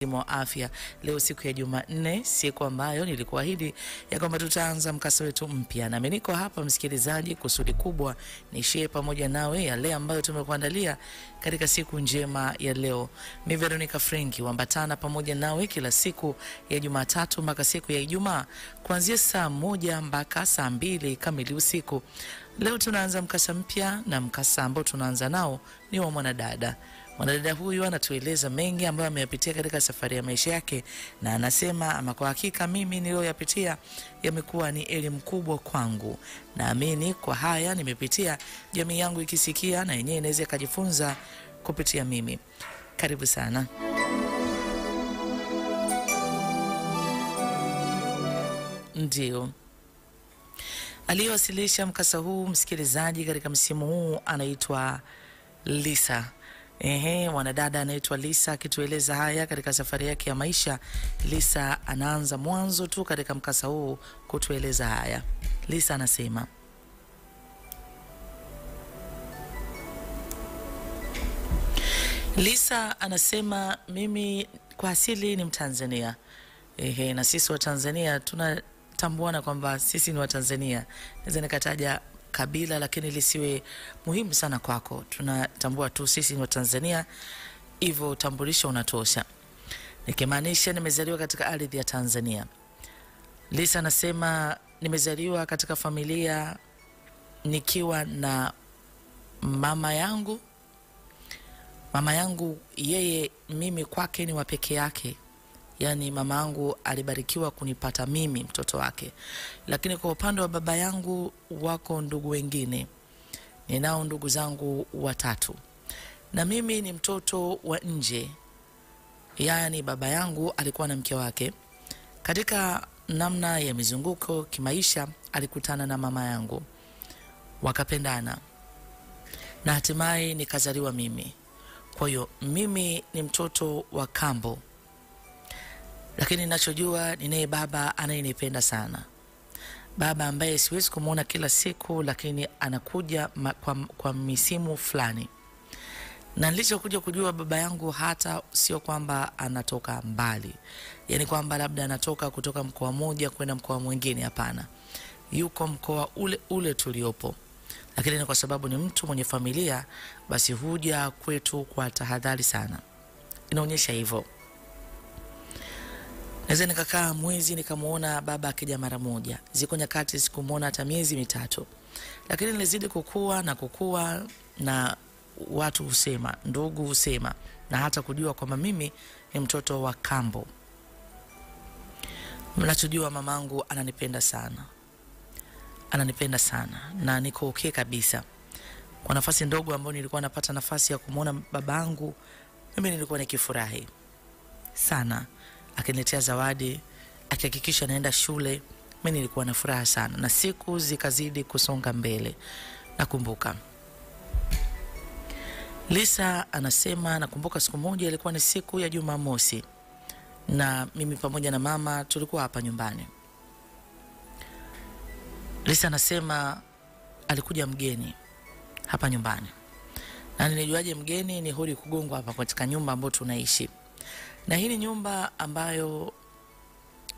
wa afya. Leo siku ya Jumanne, siku ambayo nilikuahidi ya kwamba tutaanza mkasa wetu mpya. Na mimi niko hapa msikilizaji, kusudi kubwa ni share pamoja nawe yale ambayo tumekuandalia katika siku njema ya leo. Mimi Veronica Franki huambatana pamoja nawe kila siku ya Jumatatu mpaka siku ya Ijumaa kuanzia saa 1 mpaka saa 2 kamili usiku. Leo tunaanza mkasa mpya, na mkasa ambao tunaanza nao ni wa mwanadada. Mwanadada huyu anatueleza mengi ambayo ameyapitia katika safari ya maisha yake, na anasema ama kwa hakika mimi niliyoyapitia yamekuwa ni elimu kubwa kwangu. Naamini kwa haya nimepitia, jamii yangu ikisikia na yenyewe inaweza kujifunza kupitia mimi. Karibu sana. Ndio aliyewasilisha mkasa huu msikilizaji katika msimu huu anaitwa Lisa. Mwanadada anaitwa Lisa akitueleza haya katika safari yake ya maisha. Lisa anaanza mwanzo tu katika mkasa huu kutueleza haya. Lisa anasema, mimi kwa asili ni Mtanzania. Na sisi wa Tanzania tunatambuana kwamba sisi ni wa Tanzania. Naweza nikataja kabila lakini lisiwe muhimu sana kwako. Tunatambua tu sisi ni wa Tanzania, hivyo utambulisho unatosha. Nikimaanisha nimezaliwa katika ardhi ya Tanzania. Lisa anasema nimezaliwa katika familia nikiwa na mama yangu. Mama yangu yeye, mimi kwake ni wa peke yake. Yani mama yangu alibarikiwa kunipata mimi mtoto wake. Lakini kwa upande wa baba yangu wako ndugu wengine. Ninao ndugu zangu 3. Na mimi ni mtoto wa nje. Yani baba yangu alikuwa na mke wake. Katika namna ya mizunguko kimaisha alikutana na mama yangu. Wakapendana. Na hatimaye nikazaliwa mimi. Kwa hiyo mimi ni mtoto wa kambo. Lakini ninachojua ninaye baba anayenipenda sana. Baba ambaye siwezi kumuona kila siku, lakini anakuja kwa misimu fulani. Na nilichokuja kujua baba yangu hata sio kwamba anatoka mbali. Yani kwamba labda anatoka kutoka mkoa mmoja kwenda mkoa mwingine, hapana. Yuko mkoa ule ule tuliopo. Lakini ni kwa sababu ni mtu mwenye familia, basi huja kwetu kwa tahadhari sana. Inaonyesha hivyo. Naweza nikakaa mwezi nikamuona baba akija mara moja. Ziko nyakati sikumuona hata miezi 3. Lakini nilizidi kukua na watu husema, ndugu husema, na hata kujua kwamba mimi ni mtoto wa kambo. Mnachojua mamangu ananipenda sana. Ananipenda sana na niko okay kabisa. Kwa nafasi ndogo ambayo nilikuwa napata nafasi ya kumuona babangu, mimi nilikuwa nikifurahi sana. Akiniletea zawadi, akihakikisha naenda shule, mimi nilikuwa na furaha sana. Na siku zikazidi kusonga mbele. Nakumbuka Lisa anasema, nakumbuka siku moja ilikuwa ni siku ya Jumamosi, na mimi pamoja na mama tulikuwa hapa nyumbani. Lisa anasema alikuja mgeni hapa nyumbani. Na nilijuaje mgeni? Ni hodi kugongwa hapa katika nyumba ambayo tunaishi. Na hii ni nyumba ambayo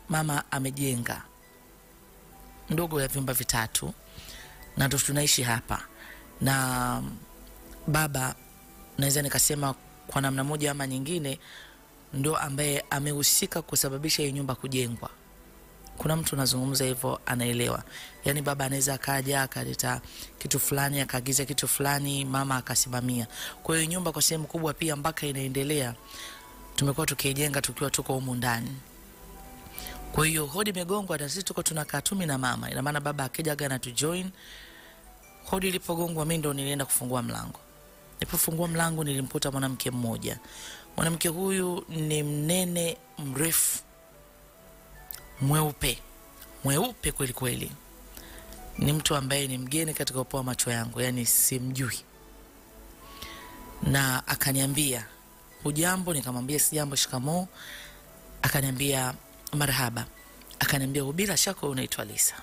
mama amejenga, ndogo ya vyumba 3, na ndio tunaishi hapa. Na baba, naweza nikasema kwa namna moja ama nyingine, ndio ambaye amehusika kusababisha hii nyumba kujengwa. Kuna mtu anazungumza hivyo anaelewa. Yani baba anaweza akaja akaleta kitu fulani, akaagiza kitu fulani, mama akasimamia. Kwa hiyo nyumba kwa sehemu kubwa pia mpaka inaendelea tumekuwa tukijenga tukiwa tuko humu ndani. Kwa hiyo hodi imegongwa na sisi tuko tunakaa tumi na mama. Ina maana baba akijaga na tujoin. Hodi ilipogongwa mimi ndo nilienda kufungua mlango. Nilipofungua mlango nilimkuta mwanamke mmoja. Mwanamke huyu ni mnene, mrefu, mweupe kweli kweli. Ni mtu ambaye ni mgeni katika upeo wa macho yangu, yani simjui. Na akaniambia, "Hujambo?" Nikamwambia sijambo, "Shikamoo." Akaniambia, "Marhaba." Akaniambia, "Bila shaka unaitwa Lisa."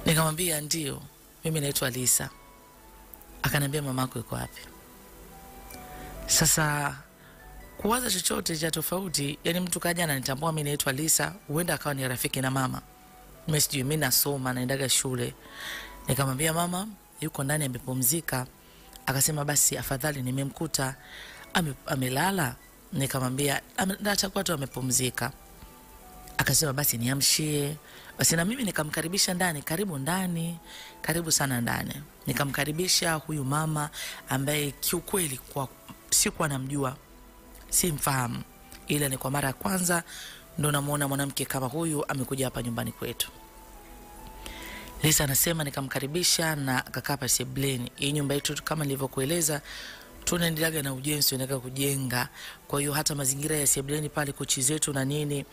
Nikamwambia, "Ndio, mimi naitwa Lisa." Akaniambia, "Mamako yuko wapi?" Sasa kuwaza chochote cha tofauti. Yani mtu kaja ananitambua mimi naitwa Lisa, huenda akawa ni rafiki na mama. Mimi sijui, mimi nasoma, naendaga shule. Nikamwambia mama yuko ndani amepumzika. Akasema basi afadhali nimemkuta amelala. Nikamwambia atakuwa tu amepumzika. Akasema basi niamshie. Basi na mimi nikamkaribisha ndani, karibu ndani, karibu sana ndani. Nikamkaribisha huyu mama ambaye kiukweli kwa sikuwa namjua, simfahamu, ila ni kwa mara ya kwanza ndo namuona mwanamke kama huyu amekuja hapa nyumbani kwetu. Lisa anasema nikamkaribisha na akakaa pa sebleni. Hii nyumba yetu kama nilivyokueleza tunaendelea na ujenzi, tunataka kujenga. Kwa hiyo hata mazingira ya sebleni pale, kochi zetu na nini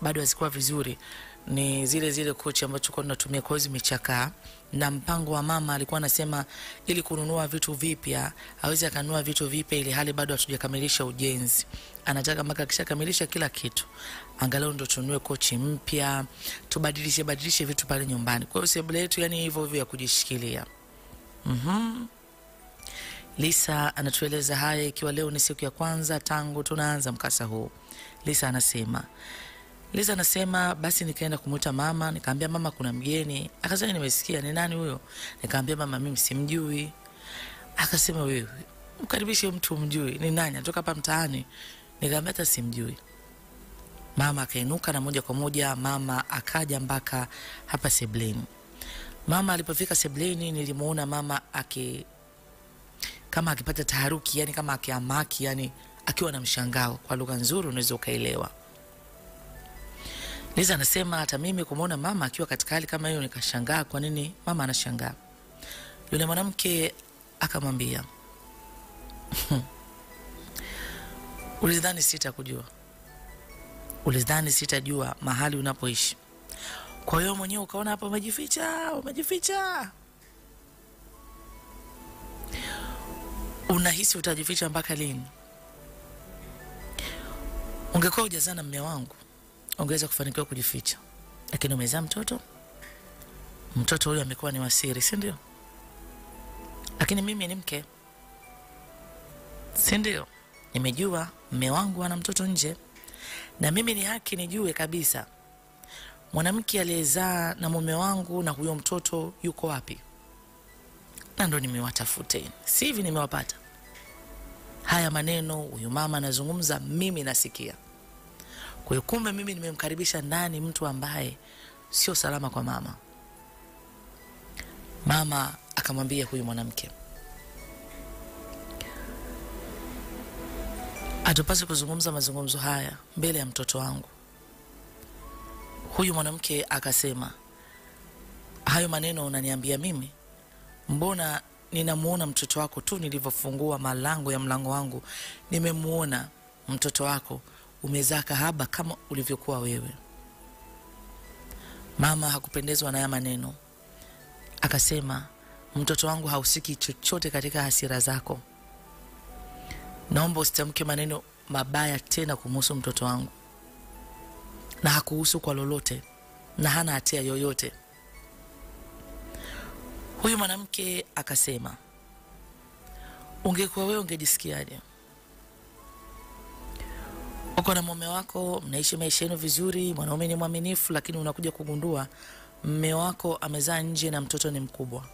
bado hazikuwa vizuri. Ni zile kochi ambazo tulikuwa tunatumia, kwa hiyo zimechakaa. Na mpango wa mama alikuwa anasema ili kununua vitu vipya, hawezi akanunua vitu vipya ili hali bado hatujakamilisha ujenzi. Anataka mpaka kishakamilisha kila kitu angalau ndo tununue kochi mpya, tubadilishe vitu pale nyumbani. Kwa hiyo sebule yetu yani hivyo ya kujishikilia. Lisa anatueleza haya ikiwa leo ni siku ya kwanza tangu tunaanza mkasa huu. Lisa anasema basi nikaenda kumuita mama, nikamwambia mama kuna mgeni. Akasema nimesikia, ni nani huyo? Nikamwambia mama mimi simjui. Akasema wewe mkaribishe mtu mjui, ni nani? Anatoka hapa mtaani. Nikamwambia hata simjui. Mama akainuka na moja kwa moja mama akaja mpaka hapa sebleni. Mama alipofika sebleni nilimuona mama kama akipata taharuki, yani kama akiamaki, yani akiwa na mshangao. Kwa lugha nzuri unaweza ukaelewa. Lisa anasema hata mimi kumuona mama akiwa katika hali kama hiyo nikashangaa kwa nini mama anashangaa. Yule mwanamke akamwambia ulidhani sitakujua? Ulidhani sitajua mahali unapoishi? Kwa hiyo mwenyewe ukaona hapa umejificha. Unahisi utajificha mpaka lini? Ungekuwa hujazana mume wangu, ungeweza kufanikiwa kujificha. Lakini umezaa mtoto huyo amekuwa ni wasiri, si ndio? Lakini mimi ni mke, si ndio? Nimejua mume wangu ana mtoto nje. Na mimi ni haki nijue kabisa mwanamke aliyezaa na mume wangu na huyo mtoto yuko wapi. Na ndo nimewatafuteni. Si hivi nimewapata. Haya maneno huyu mama anazungumza mimi nasikia. Kwa hiyo kumbe mimi nimemkaribisha ndani mtu ambaye sio salama kwa mama. Mama akamwambia huyu mwanamke, hatupaswi kuzungumza mazungumzo haya mbele ya mtoto wangu. Huyu mwanamke akasema, hayo maneno unaniambia mimi? Mbona ninamuona mtoto wako tu nilivyofungua malango ya mlango wangu, nimemuona mtoto wako umezaa kahaba kama ulivyokuwa wewe. Mama hakupendezwa na haya maneno. Akasema, mtoto wangu hausiki chochote katika hasira zako. Naomba usitamke maneno mabaya tena kumhusu mtoto wangu. Na hakuhusu kwa lolote na hana hatia yoyote. Huyu mwanamke akasema, ungekuwa wewe ungejisikiaje? Uko na mume wako, mnaishi maisha yenu vizuri, mwanaume ni mwaminifu, lakini unakuja kugundua mume wako amezaa nje na mtoto ni mkubwa.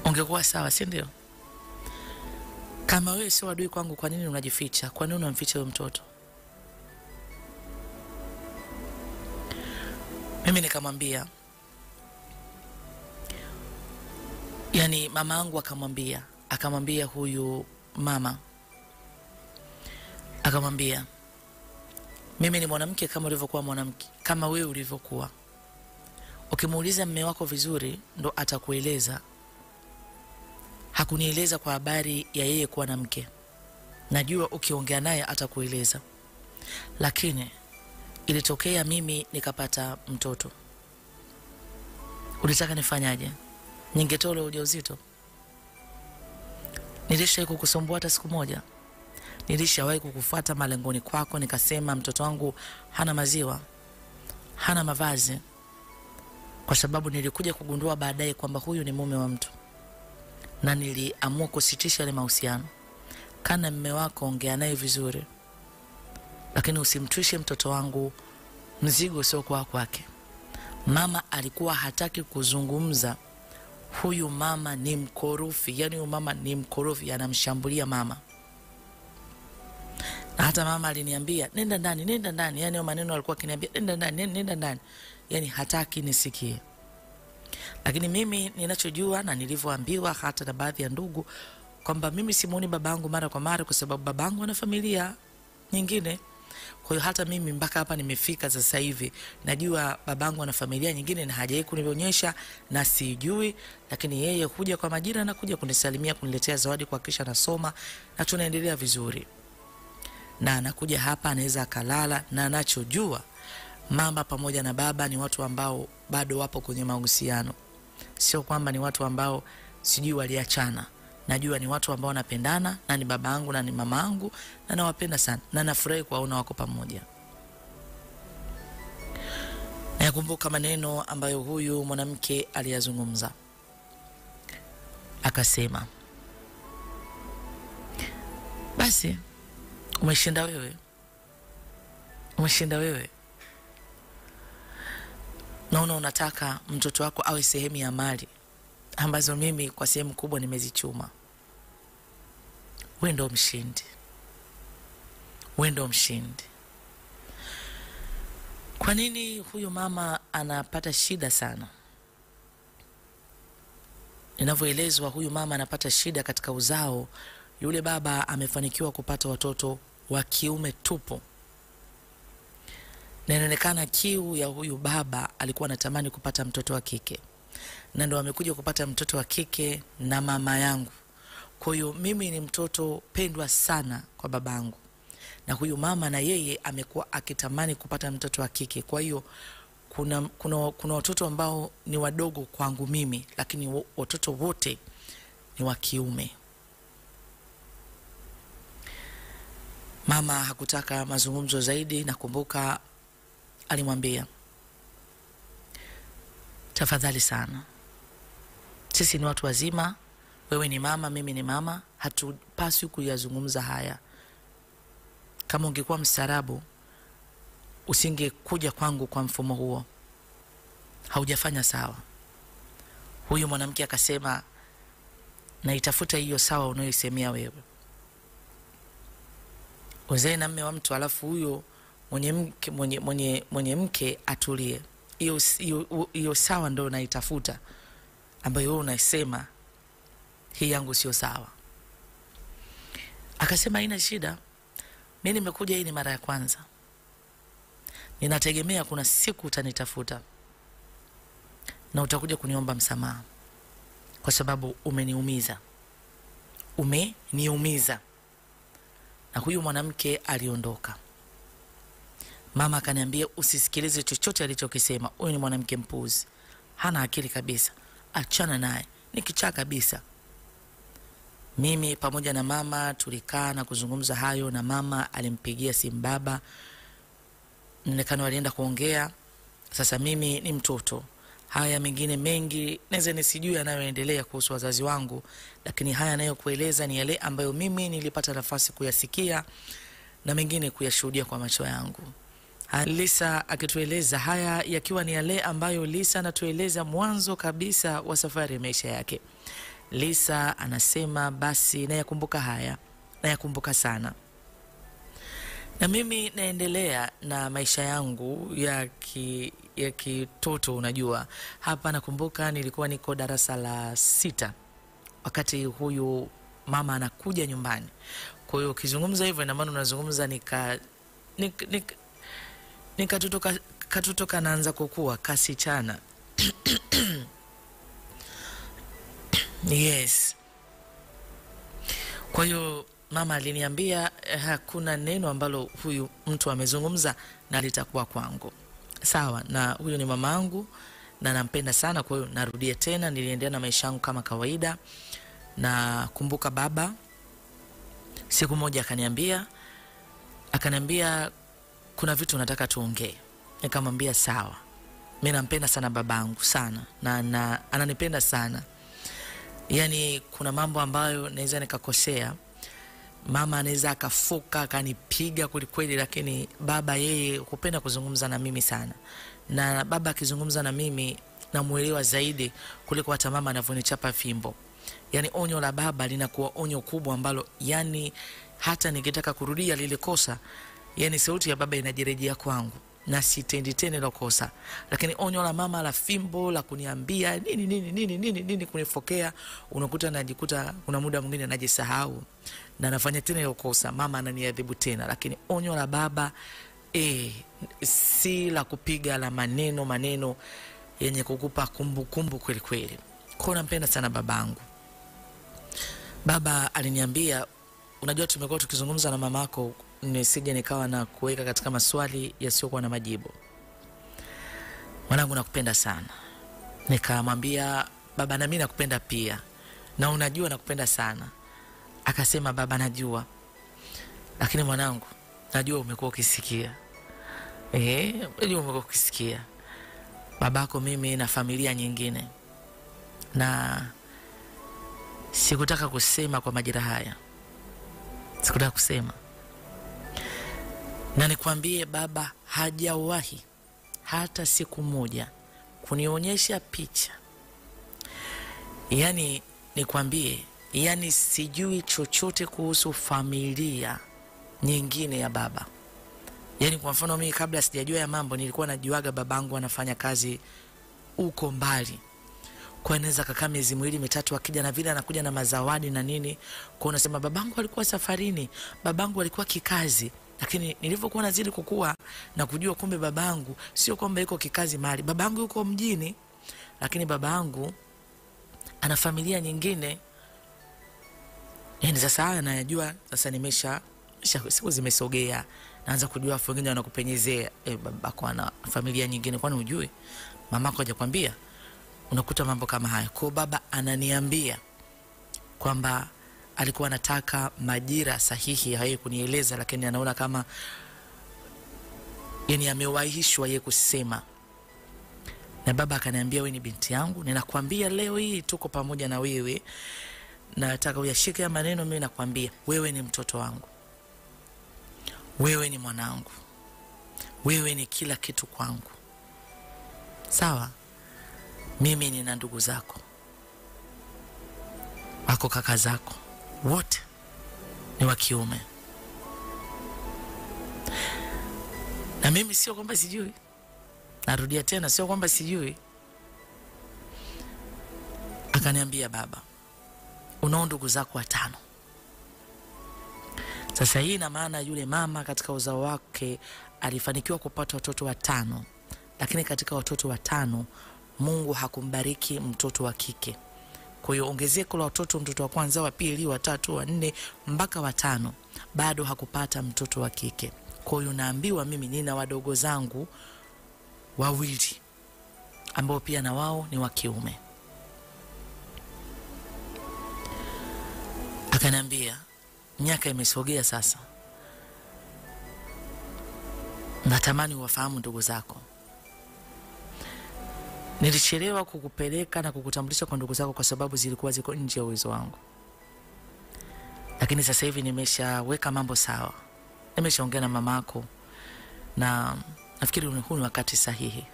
Ungekuwa sawa, si ndio? Kama wewe sio adui kwangu, kwa nini unajificha? Kwa nini unamficha huyo mtoto? Mimi nikamwambia, yani mama yangu akamwambia huyu mama, akamwambia, mimi ni mwanamke kama ulivyokuwa mwanamke, kama wewe ulivyokuwa. Ukimuuliza mume wako vizuri ndo atakueleza. Hakunieleza kwa habari ya yeye kuwa na mke. Najua ukiongea naye atakueleza. Lakini ilitokea mimi nikapata mtoto. Ulitaka nifanyaje? Ningetoa ule ujauzito? Nilishawahi kukusumbua hata siku moja? Nilishawahi kukufuata malengoni kwako nikasema mtoto wangu hana maziwa, hana mavazi? Kwa sababu nilikuja kugundua baadaye kwamba huyu ni mume wa mtu. Na niliamua kusitisha ile mahusiano. kana mume wako, ongea naye vizuri, lakini usimtwishe mtoto wangu mzigo sio kwa kwake. Mama alikuwa hataki kuzungumza. Huyu mama ni mkorofi, yani huyu mama ni mkorofi, anamshambulia mama. Na hata mama aliniambia nenda ndani, nenda ndani. Yani maneno alikuwa akiniambia nenda ndani, nenda ndani. Yani hataki nisikie. Lakini mimi ninachojua na nilivyoambiwa hata na baadhi ya ndugu kwamba mimi simuoni babangu mara kwa mara kwa sababu babangu ana familia nyingine. Kwa hiyo hata mimi mpaka hapa nimefika sasa hivi najua babangu ana familia nyingine na hajawahi kunionyesha na sijui, lakini yeye kuja kwa majira na kuja kunisalimia, kuniletea zawadi, kuhakikisha nasoma na tunaendelea vizuri. Na anakuja hapa anaweza akalala, na anachojua mama pamoja na baba ni watu ambao bado wapo kwenye mahusiano. Sio kwamba ni watu ambao sijui waliachana. Najua ni watu ambao wanapendana, na ni babangu na ni mamangu, na nawapenda sana na nafurahi kuwaona wako pamoja. Nakumbuka maneno ambayo huyu mwanamke aliyazungumza. Akasema, basi umeshinda wewe. Umeshinda wewe. Naona unataka mtoto wako awe sehemu ya mali ambazo mimi kwa sehemu kubwa nimezichuma. Wewe ndio mshindi. Wewe ndio mshindi. Kwa nini huyu mama anapata shida sana? Inavyoelezwa huyu mama anapata shida katika uzao. Yule baba amefanikiwa kupata watoto wa kiume tupo. Na inaonekana kiu ya huyu baba alikuwa anatamani kupata mtoto wa kike. Na ndio amekuja kupata mtoto wa kike na mama yangu. Kwa hiyo mimi ni mtoto pendwa sana kwa babangu. Na huyu mama na yeye amekuwa akitamani kupata mtoto wa kike. Kwa hiyo kuna watoto ambao ni wadogo kwangu mimi, lakini watoto wote ni wa kiume. Mama hakutaka mazungumzo zaidi. Nakumbuka alimwambia, tafadhali sana, sisi ni watu wazima, wewe ni mama, mimi ni mama, hatupaswi kuyazungumza haya. Kama ungekuwa mstaarabu usingekuja kwangu kwa mfumo huo. Haujafanya sawa. Huyu mwanamke akasema, naitafuta hiyo sawa unayoisemea wewe. Uzae na mume wa mtu alafu huyo mwenye mke atulie. Hiyo sawa ndio naitafuta ambayo wewe unasema hii yangu sio sawa. Akasema haina shida. Mimi nimekuja, hii ni mara ya kwanza. Ninategemea kuna siku utanitafuta na utakuja kuniomba msamaha kwa sababu umeniumiza. Umeniumiza. Na huyu mwanamke aliondoka. Mama akaniambia usisikilize chochote alichokisema. Huyu ni mwanamke mpuzi. Hana akili kabisa. Achana naye. Ni kichaa kabisa. Mimi pamoja na mama tulikaa na kuzungumza hayo, na mama alimpigia simu baba. Nilekana walienda kuongea. Sasa mimi ni mtoto. Haya mengine mengi naweza nisijue yanayoendelea kuhusu wazazi wangu, lakini haya nayokueleza ni yale ambayo mimi nilipata nafasi kuyasikia na mengine kuyashuhudia kwa macho yangu. Lisa akitueleza haya yakiwa ni yale ambayo Lisa anatueleza mwanzo kabisa wa safari ya maisha yake. Lisa anasema, basi nayakumbuka haya, nayakumbuka sana. Na mimi naendelea na maisha yangu ya kitoto. Unajua, hapa nakumbuka nilikuwa niko darasa la 6 wakati huyu mama anakuja nyumbani. Kwa hiyo ukizungumza hivyo ina maana unazungumza katoto naanza kukua kasichana. Yes. Kwa hiyo mama aliniambia hakuna neno ambalo huyu mtu amezungumza na litakuwa kwangu. Sawa, na huyu ni mamangu na nampenda sana. Kwa hiyo narudia tena, niliendelea na maisha yangu kama kawaida. Na kumbuka baba siku moja akaniambia kuna vitu nataka tuongee. Nikamwambia sawa. Mimi nampenda sana babangu sana na ananipenda sana. Yani kuna mambo ambayo naweza nikakosea mama anaweza akafoka akanipiga kweli kweli, lakini baba yeye hupenda kuzungumza na mimi sana, na baba akizungumza na mimi namuelewa zaidi kuliko hata mama anavyonichapa fimbo. Yani onyo la baba linakuwa onyo kubwa ambalo yani hata nikitaka kurudia lile kosa, yani sauti ya baba inajirejea kwangu na sitendi tena ile kosa. Lakini onyo la mama la fimbo la kuniambia nini kunifokea, unakuta najikuta kuna muda mwingine najisahau na nafanya tena ile kosa, mama ananiadhibu tena. Lakini onyo la baba si la kupiga, la maneno yenye kukupa kumbukumbu kweli kweli. Kwa nampenda sana babangu. Baba aliniambia, unajua tumekuwa tukizungumza na mamako nisije nikawa na kuweka katika maswali yasiyokuwa na majibu. Mwanangu nakupenda sana. Nikamwambia baba, na mimi nakupenda pia, na unajua nakupenda sana. Akasema baba, najua, lakini mwanangu najua umekuwa ukisikia. Unajua umekuwa ukisikia babako mimi na familia nyingine, na sikutaka kusema kwa majira haya, sikutaka kusema. Na nikwambie baba hajawahi hata siku moja kunionyesha picha. Yani nikwambie, yani sijui chochote kuhusu familia nyingine ya baba. Yani kwa mfano mimi kabla sijajua ya mambo nilikuwa najuaga babangu anafanya kazi uko mbali. Kwa naweza kakaa miezi 2-3 akija na vile anakuja na mazawadi na nini. Kwa unasema babangu alikuwa safarini, babangu alikuwa kikazi. Lakini nilivyokuwa nazidi kukua na kujua kumbe babangu sio kwamba yuko kikazi mahali, babangu yuko mjini, lakini babangu ana familia nyingine. Yani sasa haya najua, sasa nimesha siku zimesogea, naanza kujua wengine wanakupenyezea babako ana familia nyingine. Kwani hujui? Mamako hajakwambia? Unakuta mambo kama haya. Kwa baba ananiambia kwamba alikuwa anataka majira sahihi hayo kunieleza, lakini anaona kama yani amewaihishwa yeye kusema. Na baba akaniambia, wewe ni binti yangu, ninakwambia leo hii tuko pamoja na wewe, na nataka uyashike ya maneno. Mimi nakwambia wewe ni mtoto wangu, wewe ni mwanangu, wewe ni kila kitu kwangu, sawa? Mimi nina ndugu zako, wako kaka zako, wote ni wa kiume, na mimi sio kwamba sijui. Narudia tena, sio kwamba sijui. Akaniambia, baba, unao ndugu zako 5. Sasa hii ina maana yule mama katika uzao wake alifanikiwa kupata watoto 5, lakini katika watoto 5 Mungu hakumbariki mtoto wa kike. Kwa hiyo ongezeko la watoto, mtoto wa kwanza, wa pili, wa tatu, wa 4 mpaka wa 5, bado hakupata mtoto wa kike. Kwa hiyo naambiwa mimi nina wadogo zangu 2 ambao pia na wao ni wa kiume. Akaniambia, miaka imesogea sasa, natamani uwafahamu ndugu zako. Nilichelewa kukupeleka na kukutambulisha kwa ndugu zako kwa sababu zilikuwa ziko nje ya uwezo wangu, lakini sasa hivi nimeshaweka mambo sawa, nimeshaongea na mamako na nafikiri huu ni wakati sahihi.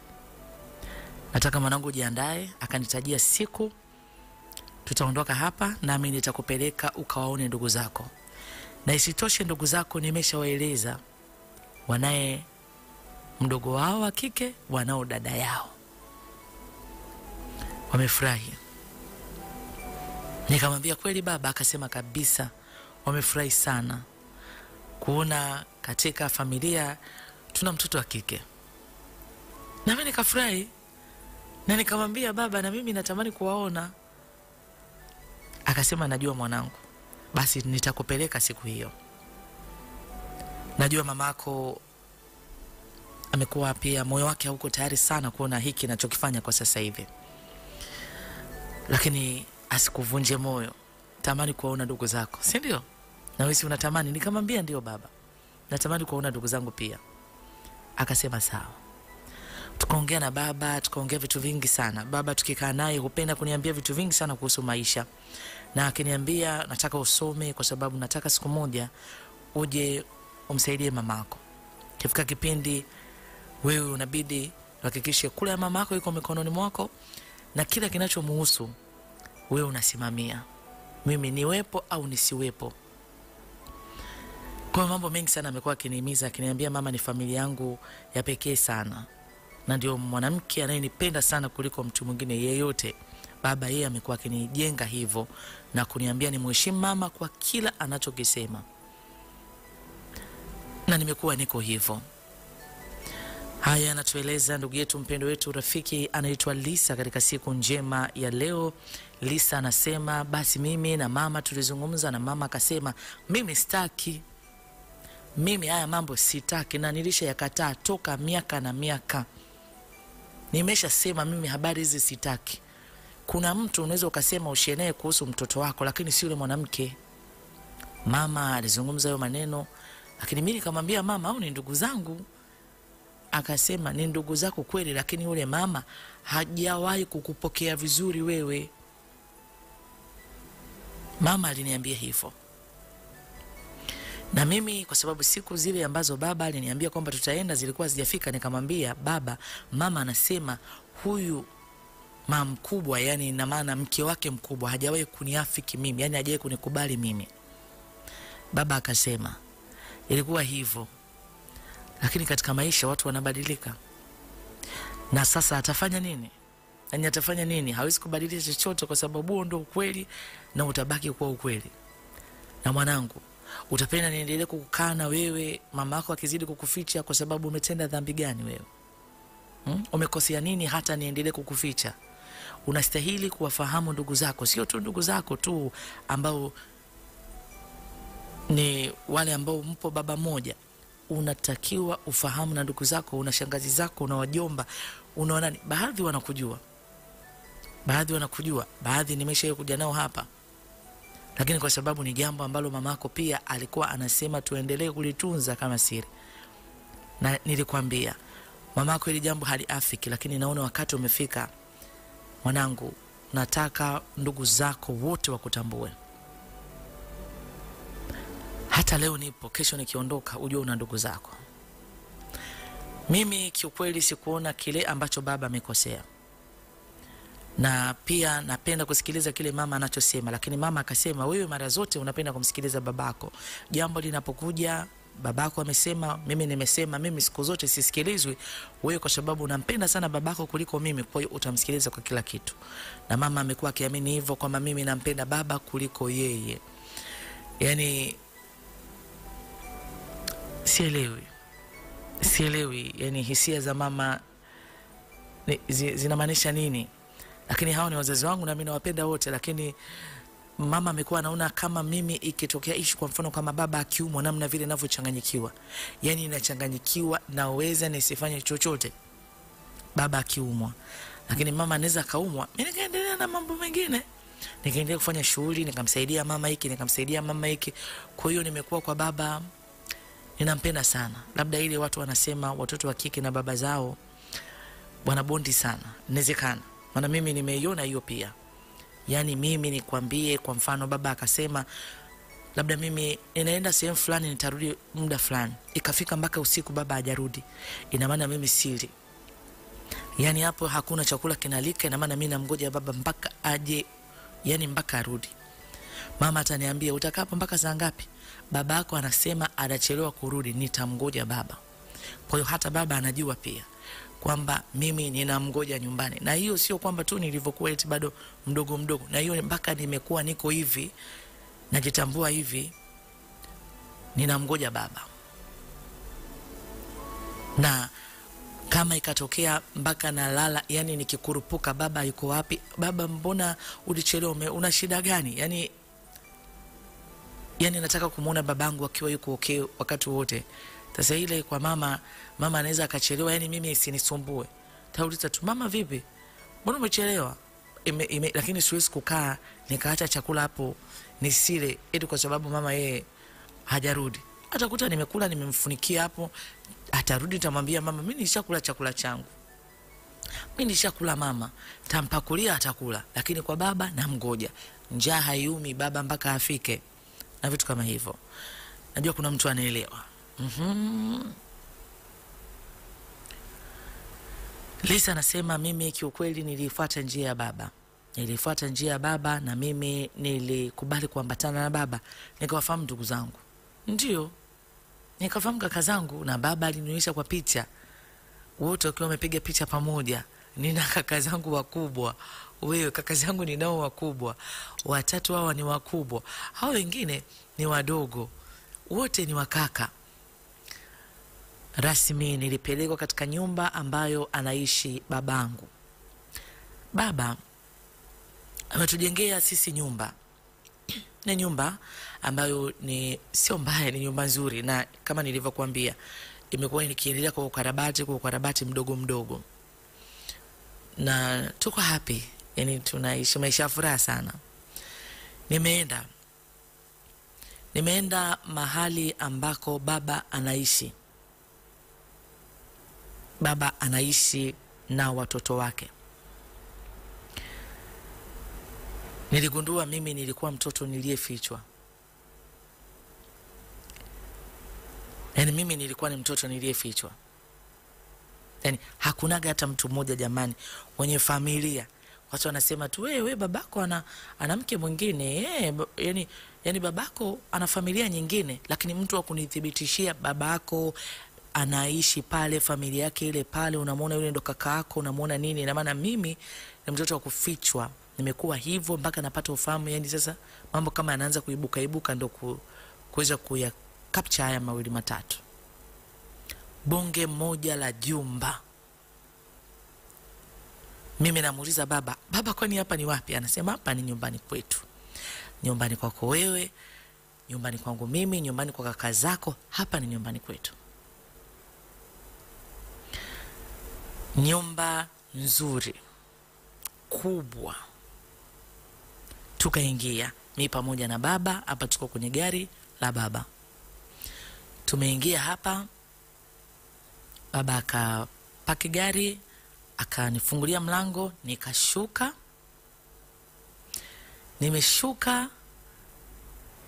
Nataka mwanangu ujiandae. Akanitajia siku tutaondoka hapa, nami nitakupeleka ukawaone ndugu zako. Na isitoshe ndugu zako nimeshawaeleza wanae mdogo wao wa kike, wanao dada yao. Wamefurahi. Nikamwambia, kweli baba? Akasema, kabisa wamefurahi sana kuona katika familia tuna mtoto wa kike. Na mimi nikafurahi, na nikamwambia, baba, na mimi natamani kuwaona. Akasema, najua mwanangu, basi nitakupeleka siku hiyo. Najua mamako amekuwa pia moyo wake hauko tayari sana kuona hiki ninachokifanya kwa sasa hivi, lakini asikuvunje moyo. Tamani kuwaona ndugu zako, si ndio? Na wewe si unatamani? Nikamwambia, ndio baba, natamani kuwaona ndugu zangu pia. Akasema sawa. Tukaongea na baba, tukaongea vitu vingi sana. Baba tukikaa naye hupenda kuniambia vitu vingi sana kuhusu maisha. na akiniambia nataka usome kwa sababu nataka siku moja uje umsaidie mamako. Kifika kipindi wewe unabidi uhakikishe kula ya mamako iko mikononi mwako na kila kinachomuhusu wewe unasimamia. Mimi niwepo au nisiwepo. Kwa mambo mengi sana amekuwa akinihimiza, akiniambia mama ni familia yangu ya pekee sana. Na ndio mwanamke anayenipenda sana kuliko mtu mwingine yeyote. Baba yeye amekuwa akinijenga hivyo na kuniambia nimheshimu mama kwa kila anachokisema. Na nimekuwa niko hivyo. Haya anatueleza ndugu yetu mpendo wetu rafiki anaitwa Lisa katika siku njema ya leo. Lisa anasema basi mimi na mama tulizungumza na mama akasema mimi sitaki. Mimi haya mambo sitaki na nilishayakataa toka miaka na miaka. Nimeshasema mimi habari hizi sitaki. Kuna mtu unaweza ukasema ushenee kuhusu mtoto wako lakini si yule mwanamke. Mama alizungumza hayo maneno lakini mimi nikamwambia mama au ni ndugu zangu. Akasema ni ndugu zako kweli lakini yule mama hajawahi kukupokea vizuri wewe. Mama aliniambia hivyo. Na mimi kwa sababu siku zile ambazo baba aliniambia kwamba tutaenda zilikuwa zijafika, nikamwambia baba, mama anasema huyu mama mkubwa, yani na maana mke wake mkubwa, hajawahi kuniafiki mimi, yani hajawahi kunikubali mimi. Baba akasema ilikuwa hivyo. Lakini katika maisha watu wanabadilika. Na sasa atafanya nini? Yani atafanya nini? Hawezi kubadilisha chochote kwa sababu huo ndio ukweli na utabaki kuwa ukweli. Na mwanangu, utapenda niendelee kukaa na wewe mama yako akizidi kukuficha kwa sababu umetenda dhambi gani wewe? Umekosea nini hata niendelee kukuficha? Unastahili kuwafahamu ndugu zako, sio tu ndugu zako tu ambao ni wale ambao mpo baba moja. Unatakiwa ufahamu na ndugu zako, una shangazi zako, una wajomba, una nani. Baadhi wanakujua. Baadhi nimeshaye kuja nao hapa. Lakini kwa sababu ni jambo ambalo mamako pia alikuwa anasema tuendelee kulitunza kama siri. Na nilikwambia mamako ile jambo haliafiki, lakini naona wakati umefika. Mwanangu, nataka ndugu zako wote wakutambue. Hata leo nipo, kesho nikiondoka ujue una ndugu zako. Mimi kiukweli sikuona kile ambacho baba amekosea. Na pia napenda kusikiliza kile mama anachosema, lakini mama akasema wewe mara zote unapenda kumsikiliza babako. Jambo linapokuja babako amesema, mimi nimesema, mimi siku zote sisikilizwi. Wewe kwa sababu unampenda sana babako kuliko mimi, kwa hiyo utamsikiliza kwa kila kitu. Na mama amekuwa akiamini hivyo kwamba mimi nampenda baba kuliko yeye. Yani sielewi yani hisia za mama zinamaanisha nini. Lakini hao ni wazazi wangu na mimi nawapenda wote, lakini mama amekuwa anaona kama mimi ikitokea issue kwa mfano kama baba akiumwa namna vile ninavyochanganyikiwa. Yani ninachanganyikiwa, naweza nisifanye chochote baba akiumwa. Lakini mama anaweza kaumwa, mimi nikaendelea na mambo mengine. Nikaendelea kufanya shughuli, nikamsaidia mama hiki, nikamsaidia mama hiki. Kwa hiyo nimekuwa kwa baba ninampenda sana. Labda ile watu wanasema watoto wa kike na baba zao wanabondi sana. Inawezekana. Maana mimi nimeiona hiyo pia. Yani mimi nikwambie kwa mfano baba akasema labda mimi ninaenda sehemu fulani nitarudi muda fulani. Ikafika mpaka usiku baba hajarudi. Ina maana mimi sili. Yani hapo hakuna chakula kinalika, ina maana mimi namngoja baba mpaka aje, yani mpaka arudi. Mama ataniambia utakaa hapa mpaka saa ngapi? Baba yako anasema anachelewa kurudi, nitamngoja baba. Kwa hiyo hata baba anajua pia kwamba mimi ninamngoja nyumbani. Na hiyo sio kwamba tu nilivyokuwa eti bado mdogo. Na hiyo mpaka nimekuwa niko hivi, najitambua hivi, ninamngoja baba. Na kama ikatokea mpaka nalala, yani nikikurupuka baba yuko wapi? Baba mbona ulichelewa? Una shida gani? Yani nataka kumuona babangu akiwa yuko okay wakati wote. Sasa ile kwa mama anaweza akachelewa, yani mimi isinisumbue. Tauliza tu mama vipi? Mbona umechelewa? Lakini siwezi kukaa nikaacha chakula hapo nisile eti kwa sababu mama yeye hajarudi. Atakuta nimekula nimemfunikia hapo, atarudi tamwambia mama mimi nishakula chakula changu. Mimi nishakula mama, tampakulia atakula, lakini kwa baba namngoja. njaa haiumi baba mpaka afike, na vitu kama hivyo. Najua kuna mtu anaelewa. Lisa anasema mimi kiukweli nilifuata njia ya baba. Nilifuata njia ya baba na mimi nilikubali kuambatana na baba. Nikawafahamu ndugu zangu. Ndio. Nikafahamu kaka zangu na baba alinionyesha kwa picha. Wote wakiwa wamepiga picha pamoja. Nina kaka zangu wakubwa. Wewe kaka zangu ninao wakubwa. Watatu hawa ni wakubwa. Hao wengine ni wadogo. Wote ni wakaka. Rasmi nilipelekwa katika nyumba ambayo anaishi babangu. Baba ametujengea sisi nyumba. Ni nyumba ambayo ni sio mbaya, ni nyumba nzuri, na kama nilivyokuambia imekuwa nikiendelea kwa ukarabati mdogo mdogo. Na tuko happy, yani tunaishi maisha ya furaha sana. Nimeenda mahali ambako baba anaishi. Baba anaishi na watoto wake. Niligundua mimi nilikuwa mtoto niliyefichwa. Yani mimi nilikuwa ni mtoto niliyefichwa. Yani hakunaga hata mtu mmoja jamani kwenye familia. Watu wanasema tu wewe babako ana mke mwingine, yani babako ana familia nyingine, lakini mtu wa kunithibitishia babako anaishi pale, familia yake ile pale, unamwona yule ndo kaka yako, unamwona nini. Na maana mimi ni mtoto wa kufichwa. Nimekuwa hivyo mpaka napata ufahamu, yani sasa mambo kama yanaanza kuibuka ndo kuweza kuya capture haya mawili matatu. Bonge moja la jumba. Mimi namuuliza baba, kwani hapa ni wapi? Anasema hapa ni nyumbani kwetu. Nyumbani kwako wewe, nyumbani kwangu mimi, nyumbani kwa kaka zako, hapa ni nyumbani kwetu. Nyumba nzuri, kubwa. Tukaingia, mimi pamoja na baba, hapa tuko kwenye gari la baba. Tumeingia hapa, baba akapaki gari, akanifungulia mlango, nikashuka. Nimeshuka,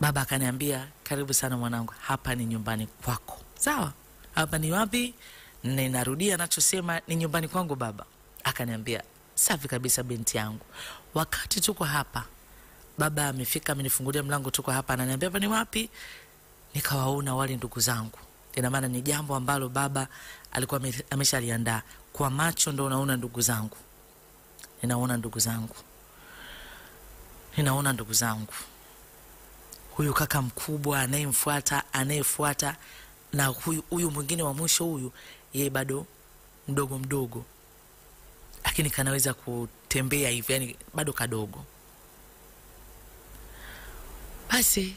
baba akaniambia, karibu sana mwanangu, hapa ni nyumbani kwako. Sawa? Hapa ni wapi? Ninarudia anachosema, ni nyumbani kwangu baba. Akaniambia, safi kabisa binti yangu. Wakati tuko hapa, baba amefika, amenifungulia mlango, tuko hapa, ananiambia hapa ni wapi? Nikawaona wale ndugu zangu. Ina maana ni jambo ambalo baba alikuwa ameshaliandaa. Kwa macho ndo unaona ndugu zangu. Ninaona ndugu zangu. Huyu kaka mkubwa anayefuata na huyu mwingine wa mwisho, huyu yeye bado mdogo. Lakini kanaweza kutembea hivi, yani bado kadogo. Basi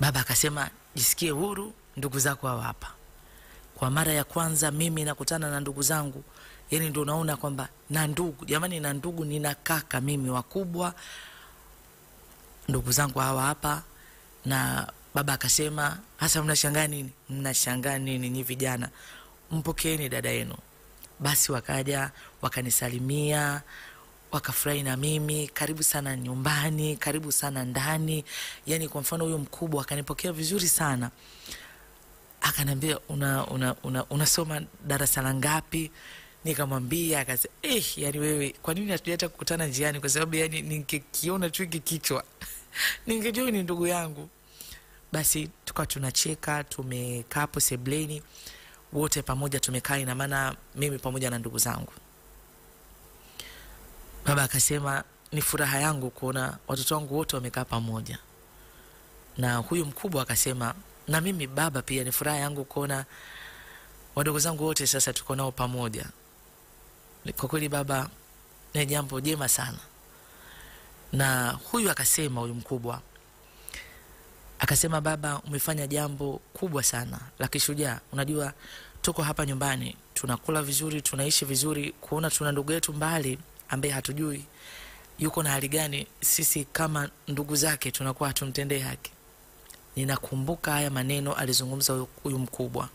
baba akasema, jisikie huru, ndugu zako hawa hapa. Kwa mara ya kwanza mimi nakutana na ndugu zangu. Yani ndio unaona kwamba na ndugu, jamani, na ndugu, nina kaka mimi wakubwa, ndugu zangu hawa hapa. Na baba akasema, hasa mnashangaa nini? Mnashangaa nini ni vijana? Mpokeeni dada yenu. Basi wakaja, wakanisalimia, wakafurahi na mimi, karibu sana nyumbani, karibu sana ndani. Yani kwa mfano huyo mkubwa akanipokea vizuri sana. Akaniambia, unasoma darasa la ngapi? Nikamwambia, akasema, yani wewe kwa nini hatujaita kukutana njiani? Kwa sababu yani ningekiona tu hiki kichwa ningejua ni ndugu yangu. Basi tukawa tunacheka, tumekaa hapo sebleni wote pamoja, tumekaa, ina maana mimi pamoja na ndugu zangu. Baba akasema, ni furaha yangu kuona watoto wangu wote wamekaa pamoja. Na huyu mkubwa akasema, na mimi baba pia ni furaha yangu kuona wadogo zangu wote sasa tuko nao pamoja. Kwa kweli baba, ni jambo jema sana. Na huyu akasema, huyu mkubwa akasema, baba, umefanya jambo kubwa sana la kishujaa. Unajua tuko hapa nyumbani, tunakula vizuri, tunaishi vizuri, kuona tuna ndugu yetu mbali ambaye hatujui yuko na hali gani, sisi kama ndugu zake tunakuwa hatumtendee haki. Ninakumbuka haya maneno alizungumza huyu mkubwa.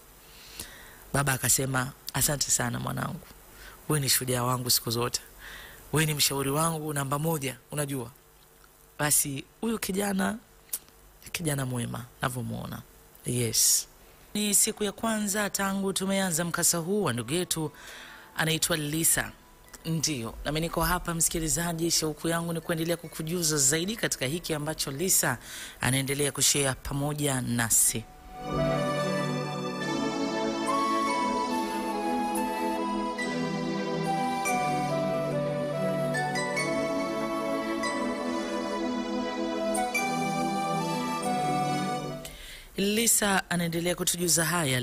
Baba akasema, asante sana mwanangu, wewe ni shujaa wangu siku zote, wewe ni mshauri wangu namba 1. Unajua basi huyu kijana mwema navyomuona. Yes. Ni siku ya kwanza tangu tumeanza mkasa huu wa ndugu yetu anaitwa Lisa. Ndio, na mimi niko hapa msikilizaji, shauku yangu ni kuendelea kukujuza zaidi katika hiki ambacho Lisa anaendelea kushare pamoja nasi. Lisa anaendelea kutujuza haya.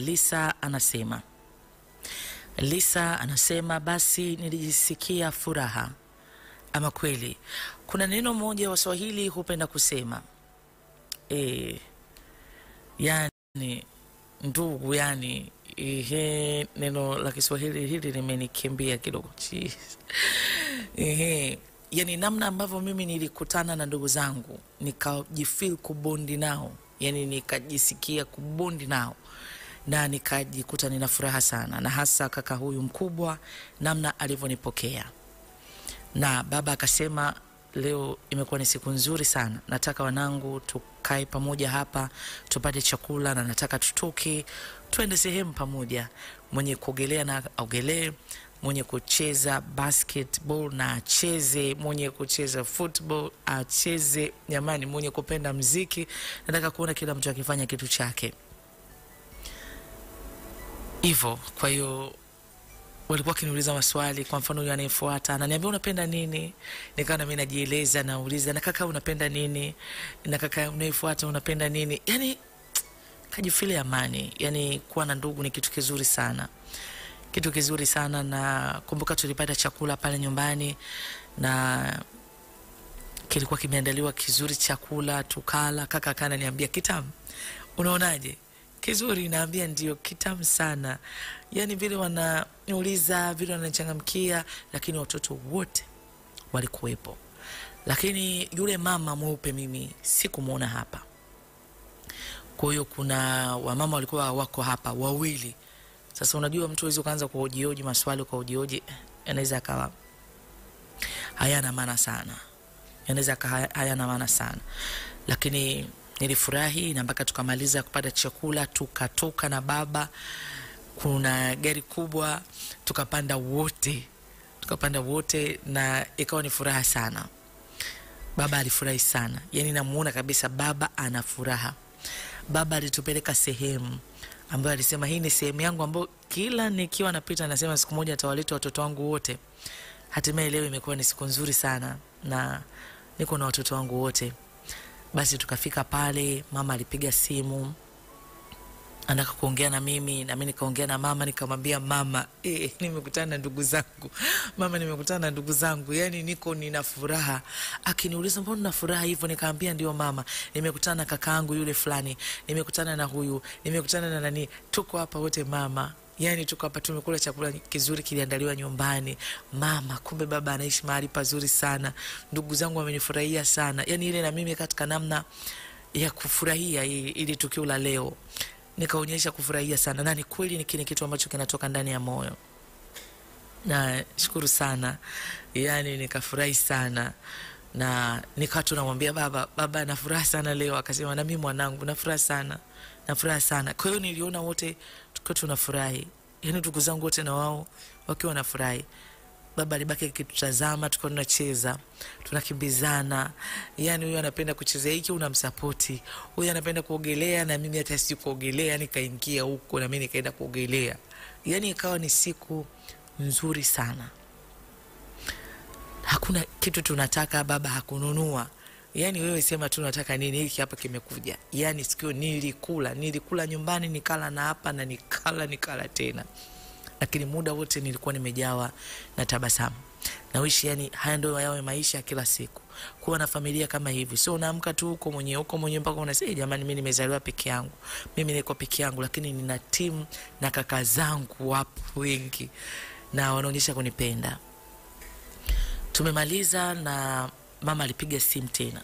Lisa anasema basi nilijisikia furaha. Ama kweli kuna neno moja wa Swahili hupenda kusema yani ndugu, yani neno la Kiswahili hili limenikimbia kidogo. Yani namna ambavyo mimi nilikutana na ndugu zangu nikajifeel kubondi nao, yani nikajisikia kubondi nao na nikajikuta nina furaha sana, na hasa kaka huyu mkubwa namna alivyonipokea. Na baba akasema leo imekuwa ni siku nzuri sana, nataka wanangu tukae pamoja hapa tupate chakula, na nataka tutoke tuende sehemu pamoja, mwenye kuogelea na aogelee, mwenye kucheza basketball na acheze, mwenye kucheza football acheze, jamani, mwenye kupenda muziki, nataka kuona kila mtu akifanya kitu chake hivyo. Kwa hiyo walikuwa kiniuliza maswali, kwa mfano yule anayefuata ananiambia unapenda nini, nikawa na mimi najieleza, nauliza na kaka unapenda nini, na kaka unayefuata unapenda nini, yani kajifile amani. Yani kuwa na ndugu ni kitu kizuri sana, kitu kizuri sana. Na kumbuka tulipata chakula pale nyumbani na kilikuwa kimeandaliwa kizuri chakula, tukala. Kaka akaniambia kitamu, unaonaje? Kizuri. Naambia ndio kitamu sana. Yani vile wananiuliza, vile wananichangamkia, lakini watoto wote walikuwepo. Lakini yule mama mweupe mimi sikumuona hapa. Kwa hiyo kuna wamama walikuwa wako hapa wawili. Sasa unajua mtu hawezi kuanza kuhoji maswali kwa hoji, anaweza akawa hayana maana sana. Hayana maana sana. Lakini nilifurahi, na mpaka tukamaliza kupata chakula tukatoka na baba. Kuna gari kubwa tukapanda wote na ikawa ni furaha sana. Baba alifurahi sana, yani namuona kabisa baba ana furaha. Baba alitupeleka sehemu ambayo alisema hii ni sehemu yangu ambayo kila nikiwa napita nasema siku moja atawaleta watoto wangu wote. Hatimaye leo imekuwa ni siku nzuri sana na niko na watoto wangu wote. Basi tukafika pale, mama alipiga simu anataka kuongea na mimi, na mimi nikaongea na mama, nikamwambia mama, nimekutana na ndugu zangu. Mama, nimekutana na ndugu zangu, yani nina furaha. Akiniuliza mbona una furaha hivyo, nikamwambia ndio mama, nimekutana na kakaangu yule fulani, nimekutana na huyu, nimekutana na nani, tuko hapa wote mama. Yani tuko hapa tumekula chakula kizuri kiliandaliwa nyumbani. Mama, kumbe baba anaishi mahali pazuri sana. Ndugu zangu wamenifurahia sana. Yani ile na mimi katika namna ya kufurahia ili tukio la leo nikaonyesha kufurahia sana, na ni kweli ni kitu ambacho kinatoka ndani ya moyo. Na shukuru sana. Yani nikafurahi sana. Na nikawa tunamwambia baba na furaha sana leo. Akasema na mimi mwanangu na furaha sana. Kwa hiyo niliona wote tukiwa tunafurahi. Yani ndugu zangu wote na wao wakiwa wanafurahi. Baba alibaki akitutazama, tukiwa tunacheza, tunakimbizana. Yani huyu anapenda kucheza hiki, unamsapoti. Huyu anapenda kuogelea, na mimi hata sisi kuogelea, nikaingia huko na mimi nikaenda kuogelea. Yani ikawa ni siku nzuri sana. Hakuna kitu tunataka baba hakununua. Yani wewe sema tu unataka nini, hiki hapa kimekuja. Yani sikio nilikula nyumbani, nikala na hapa, na nikala tena. Lakini muda wote nilikuwa nimejawa na tabasamu. Na wishi yani haya ndio yawe maisha kila siku. Kuwa na familia kama hivi. Sio unaamka tu huko mwenyewe mpaka unasema jamani mimi nimezaliwa peke yangu. Mimi niko peke yangu, lakini nina timu na kaka zangu wapo wengi na wanaonyesha kunipenda. Tumemaliza na mama alipiga simu tena.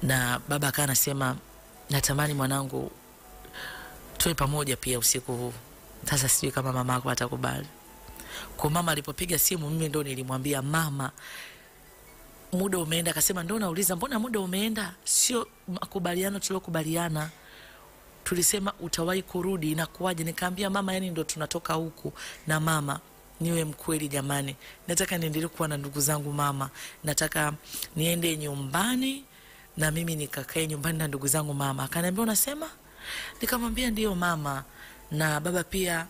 Na baba akawa anasema natamani mwanangu tuwe pamoja pia usiku huu. Sasa sijui kama mama yako atakubali. Kwa mama alipopiga simu mimi ndo nilimwambia mama, muda umeenda. Akasema ndio nauliza mbona muda umeenda? Sio makubaliano tuliokubaliana. Tulisema utawahi kurudi, inakuwaje? Nikamwambia mama, yani ndo tunatoka huku na mama, niwe mkweli jamani. Nataka niendelee kuwa na ndugu zangu mama. Nataka niende nyumbani na mimi nikakae nyumbani na ndugu zangu mama. Akaniambia unasema? Nikamwambia ndio mama, na baba pia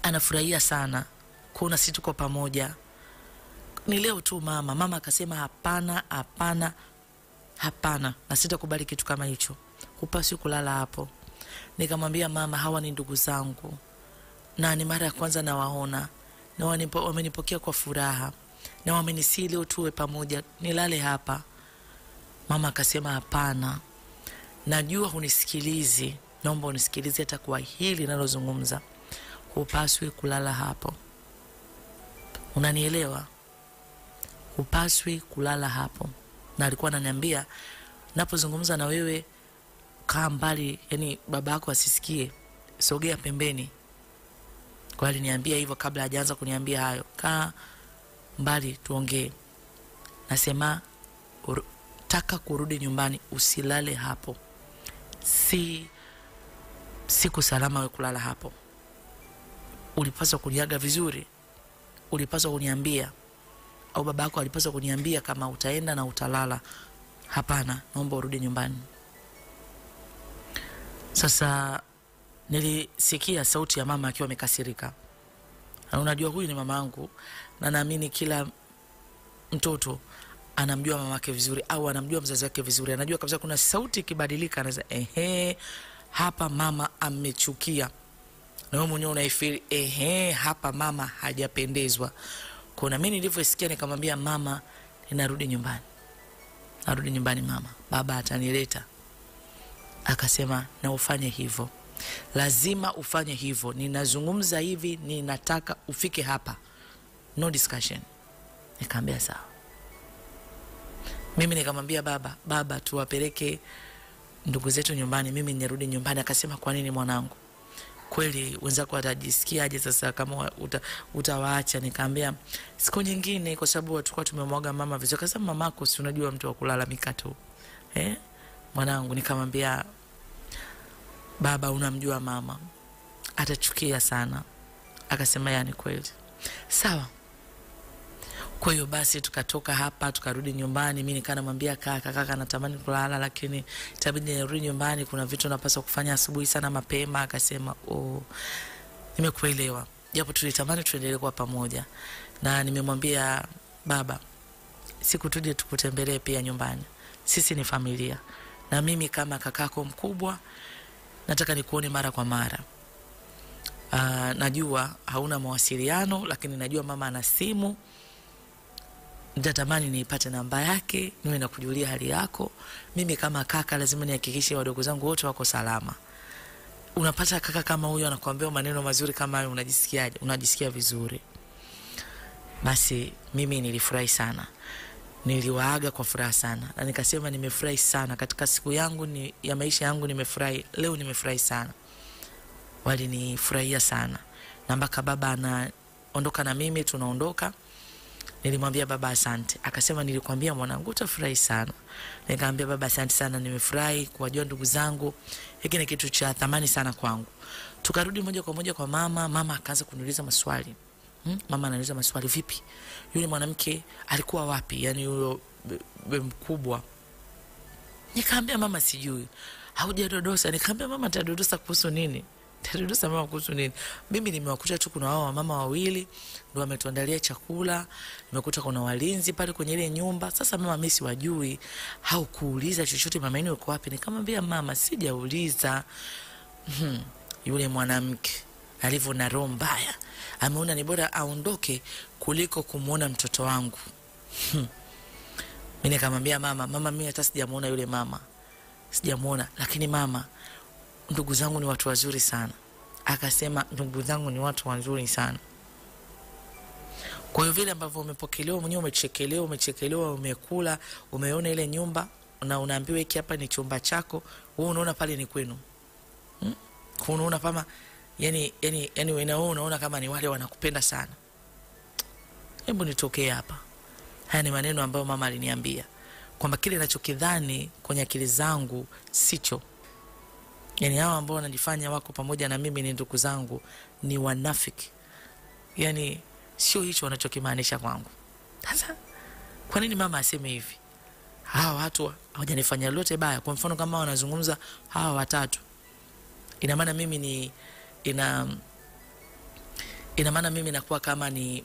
anafurahia sana kuona sisi tuko pamoja. Ni leo tu mama. Mama akasema hapana, hapana, hapana, na sitakubali kitu kama hicho. Hupaswi kulala hapo. Nikamwambia mama, hawa ni ndugu zangu na ni mara ya kwanza nawaona, na wamenipokea kwa furaha, na wamenisihi leo tuwe pamoja, nilale hapa. Mama akasema hapana, najua hunisikilizi, naomba unisikilize hata kwa hili ninalozungumza. Hupaswi kulala hapo. Unanielewa? Hupaswi kulala hapo. Na alikuwa ananiambia napozungumza na wewe kaa mbali, yani baba yako asisikie, sogea pembeni. Kwa aliniambia hivyo kabla hajaanza kuniambia hayo, kaa mbali tuongee. Nasema taka kurudi nyumbani, usilale hapo. Siku salama wewe kulala hapo. Ulipaswa kuniaga vizuri, ulipaswa kuniambia, au baba yako alipaswa kuniambia kama utaenda na utalala. Hapana, naomba urudi nyumbani. Sasa nilisikia sauti ya mama akiwa amekasirika. Na unajua huyu ni mamangu, na naamini kila mtoto anamjua mamake vizuri au anamjua mzazi wake vizuri. Anajua kabisa kuna sauti ikibadilika anaweza hapa mama amechukia. Na wewe mwenyewe unaifeel hapa mama hajapendezwa. Kuna mimi nilivyosikia nikamwambia mama, ninarudi nyumbani. Narudi nyumbani mama, baba atanileta. Akasema na ufanye hivyo. Lazima ufanye hivyo. Ninazungumza hivi, ninataka ufike hapa. No discussion. Nikamwambia sawa. Mimi nikamwambia baba tuwapeleke ndugu zetu nyumbani, mimi nirudi nyumbani. Akasema kwa nini mwanangu? Kweli wenzako watajisikiaje sasa kama utawaacha? Nikamwambia siku nyingine, kwa sababu tulikuwa tumemwaga mama vizuri. Akasema mamako si unajua mtu wa kulalamika tu. Mwanangu, nikamwambia baba unamjua mama atachukia sana. Akasema yani kweli. Sawa. Kwa hiyo basi tukatoka hapa tukarudi nyumbani. Mimi nikanamwambia kaka natamani kulala, lakini itabidi nirudi nyumbani, kuna vitu napaswa kufanya asubuhi sana mapema. Akasema nimekuelewa, japo tulitamani tuendelee kwa pamoja. Na nimemwambia baba siku tuje tukutembelee pia nyumbani, sisi ni familia, na mimi kama kakako mkubwa nataka nikuone mara kwa mara. Najua hauna mawasiliano, lakini najua mama ana simu. Nitatamani niipate namba yake, niwe na kujulia hali yako. Mimi kama kaka lazima nihakikishe wadogo zangu wote wako salama. Unapata kaka kama huyo anakuambia maneno mazuri kama hayo, unajisikiaje? Unajisikia vizuri. Basi mimi nilifurahi sana. Niliwaaga kwa furaha sana. Na nikasema nimefurahi sana katika siku yangu ya maisha yangu, nimefurahi. Leo nimefurahi sana. Walinifurahia sana. Na mpaka baba anaondoka na mimi tunaondoka. Nilimwambia baba asante. Akasema nilikwambia mwanangu utafurahi sana. Nikamwambia baba asante sana, nimefurahi kuwajua ndugu zangu. Hiki ni kitu cha thamani sana kwangu. Tukarudi moja kwa moja kwa mama. Mama akaanza kuniuliza maswali. Mama ananiuliza maswali, vipi? Yule mwanamke alikuwa wapi? Yani yule mkubwa. Nikamwambia mama sijui. Haujadodosa. Nikamwambia mama atadodosa kuhusu nini? Tadodosa mama kuhusu nini? Mimi nimewakuta tu kuna wao mama wawili ndio wametuandalia chakula. Nimekuta kuna walinzi pale kwenye ile nyumba. Sasa mama mimi siwajui. Haukuuliza chochote mama yenu yuko wapi? Nikamwambia mama sijauliza. Yule mwanamke alivyo na roho mbaya, ameona ni bora aondoke kuliko kumuona mtoto wangu. Mimi nikamwambia mama mimi hata sijamuona yule mama. Sijamuona, lakini mama ndugu zangu ni watu wazuri sana. Akasema ndugu zangu ni watu wazuri sana. Kwa hiyo vile ambavyo umepokelewa mwenyewe, umechekelewa, umekula, umeona ile nyumba na unaambiwa hiki hapa ni chumba chako, wewe unaona pale ni kwenu. Unaona kama yani wewe unaona kama ni wale wanakupenda sana. Hebu nitokee hapa. Haya ni maneno ambayo mama aliniambia kwamba kile ninachokidhani kwenye akili zangu sicho. Yani hao ambao wanajifanya wako pamoja na mimi ni ndugu zangu ni wanafiki. Yani sio hicho wanachokimaanisha kwangu. Sasa kwa nini mama aseme hivi? Hawa watu hawajanifanya lolote baya. Kwa mfano kama wanazungumza hawa watatu, ina maana mimi ni ina maana mimi nakuwa kama ni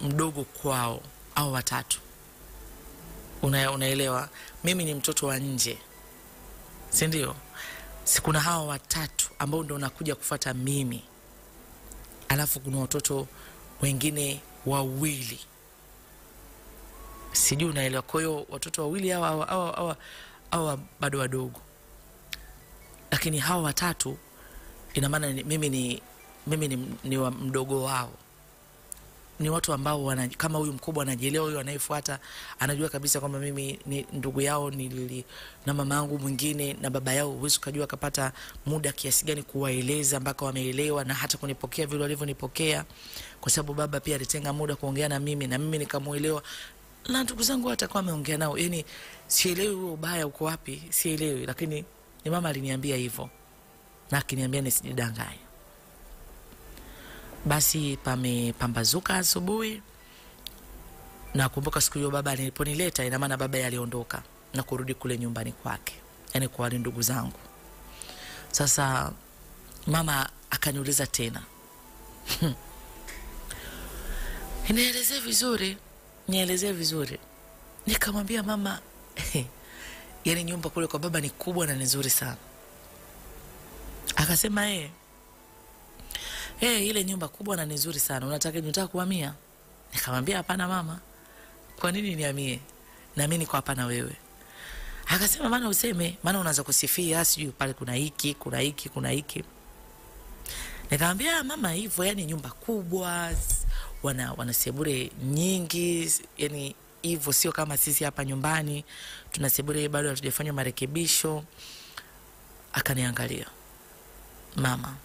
mdogo kwao au watatu. Unaelewa? Mimi ni mtoto wa nje, si ndio? Si kuna hawa watatu ambao ndio wanakuja kufuata mimi, alafu kuna watoto wengine wawili, sijui unaelewa. Kwa hiyo watoto wawili hawa bado wadogo, lakini hawa watatu ina maana mimi ni wa mdogo wao. Ni watu ambao kama huyu mkubwa anajielewa, huyu anayefuata anajua kabisa kwamba mimi ni ndugu yao, na mama yangu mwingine na baba yao. Uwezo kujua kapata muda kiasi gani kuwaeleza mpaka wameelewa na hata kunipokea vile walivyonipokea, kwa sababu baba pia alitenga muda kuongea na mimi nikamuelewa, na ndugu zangu hata kwa ameongea nao. Yani sielewi huo ubaya uko wapi, sielewi, lakini ni mama aliniambia hivyo na akiniambia nisijidanganye. Basi pamepambazuka asubuhi, na kumbuka siku hiyo baba aliponileta, ina maana baba aliondoka na kurudi kule nyumbani kwake, yani kwa wale ndugu zangu. Sasa mama akaniuliza tena nielezee vizuri. Nikamwambia mama yani nyumba kule kwa baba ni kubwa na nzuri sana. Akasema ile nyumba kubwa na nzuri sana, unataka kuhamia? Nikamwambia hapana mama. Kwa nini nihamie? Na mimi niko hapa na wewe. Akasema maana useme, maana unaanza kusifia sijui pale kuna hiki. Nikamwambia mama hivyo, yani nyumba kubwa, wana sebule nyingi, yani hivyo sio kama sisi hapa nyumbani tuna sebule bado hatujafanya marekebisho. Akaniangalia mama,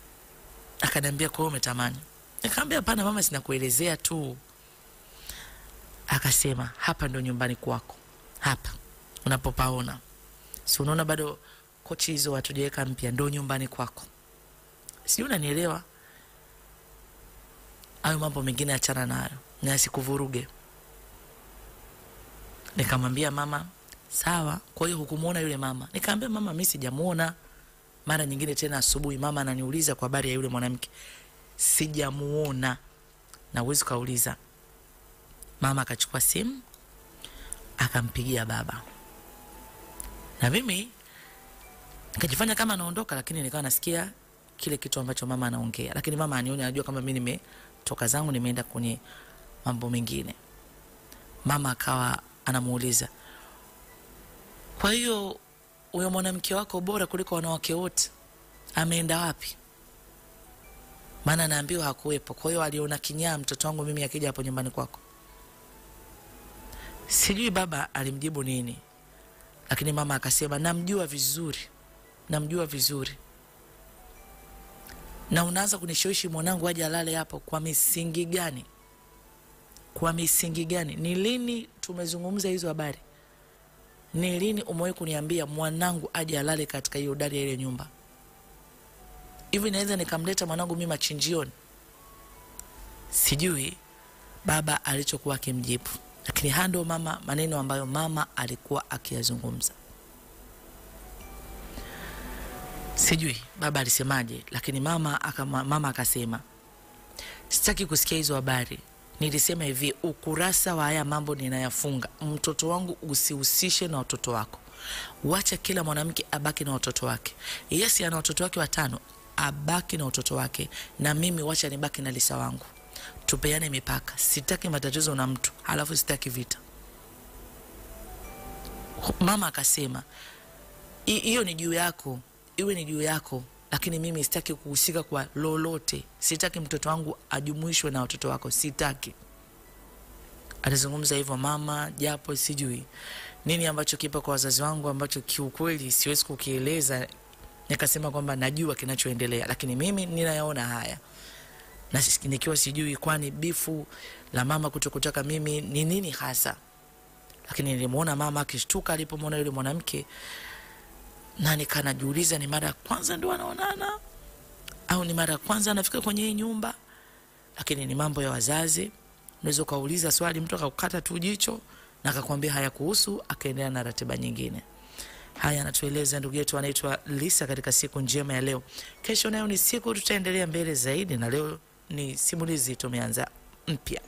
akaniambia kwa umetamani? Nikamwambia hapana mama, sina kuelezea tu. Akasema hapa ndo nyumbani kwako, hapa unapopaona, si unaona bado kochi hizo hatujaweka mpya, ndo nyumbani kwako. Sijui unanielewa? Hayo mambo mengine achana nayo na sikuvuruge. Nikamwambia mama sawa. Kwa hiyo hukumuona yule mama? Nikamwambia mama mimi sijamuona. Mara nyingine tena asubuhi mama ananiuliza kwa habari ya yule mwanamke, sijamuona. Na uwezo kauliza. Mama akachukua simu akampigia baba, na mimi nikajifanya kama naondoka, lakini nikawa nasikia kile kitu ambacho mama anaongea, lakini mama anione, anajua kama mimi nimetoka zangu nimeenda kwenye mambo mengine. Mama akawa anamuuliza, kwa hiyo huyo mwanamke wako bora kuliko wanawake wote ameenda wapi? Maana naambiwa hakuwepo. Kwa hiyo aliona kinyaa mtoto wangu mimi akija hapo nyumbani kwako. Sijui baba alimjibu nini, lakini mama akasema namjua vizuri. Na unaanza kunishawishi mwanangu aje alale hapo kwa misingi gani? Ni lini tumezungumza hizo habari? Ni lini umewahi kuniambia mwanangu aje alale katika hiyo dari ya ile nyumba? Hivi naweza nikamleta mwanangu mimi machinjioni? Sijui baba alichokuwa akimjibu, lakini hando mama, maneno ambayo mama alikuwa akiyazungumza. Sijui baba alisemaje, lakini mama akasema sitaki kusikia hizo habari. Nilisema hivi, ukurasa wa haya mambo ninayafunga. Mtoto wangu usihusishe na watoto wako. Wacha kila mwanamke abaki na watoto wake. Yes, ana watoto wake 5, abaki na watoto wake, na mimi wacha nibaki na Lisa wangu. Tupeane mipaka. Sitaki matatizo na mtu, halafu sitaki vita. Mama akasema hiyo ni juu yako, iwe ni juu yako, lakini mimi sitaki kuhusika kwa lolote. Sitaki mtoto wangu ajumuishwe na watoto wako, sitaki. Alizungumza hivyo mama, japo sijui nini ambacho kipo kwa wazazi wangu ambacho kiukweli siwezi kukieleza. Nikasema kwamba najua kinachoendelea, lakini mimi ninayaona haya. na nikiwa sijui kwani bifu la mama kutokutaka mimi ni nini hasa. Lakini nilimuona mama akishtuka alipomwona yule mwanamke, na nikanajiuliza ni mara ya kwanza ndio wanaonana au ni mara ya kwanza anafika kwenye hii nyumba. Lakini ni mambo ya wazazi. Unaweza kauliza swali mtu akakukata tu jicho na akakwambia hayakuhusu, akaendelea na ratiba nyingine. Haya anatueleza ndugu yetu anaitwa Lisa katika siku njema ya leo. Kesho nayo ni siku, tutaendelea mbele zaidi, na leo ni simulizi tumeanza mpya.